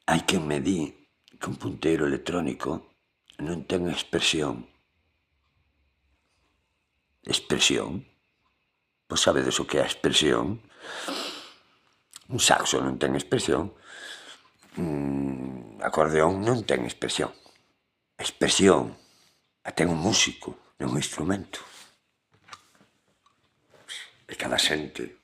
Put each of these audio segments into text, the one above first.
Hai quen me di que un punteiro electrónico non ten expresión. Expresión? Pois sabedes o que é a expresión? Un saxo non ten expresión. Un acordeón non ten expresión. Expresión a ten un músico, non un instrumento. E cada xente.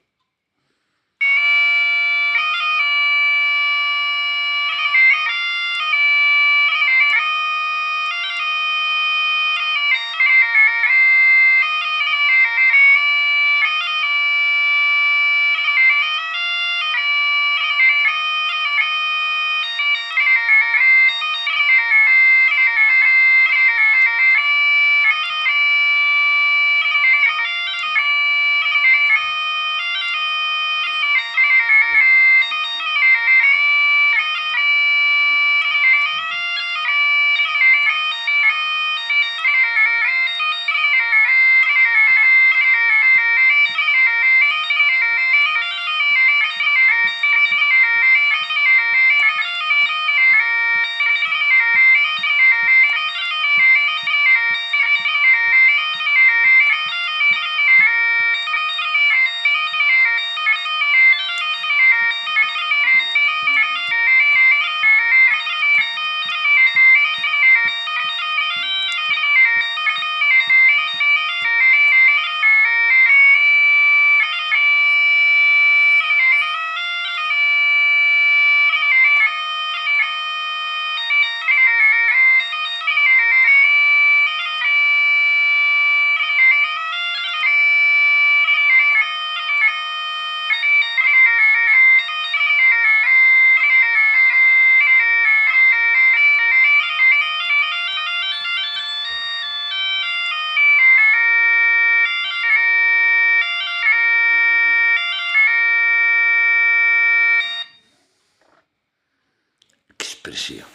Que expresión.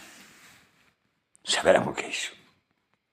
Saberán o que é iso.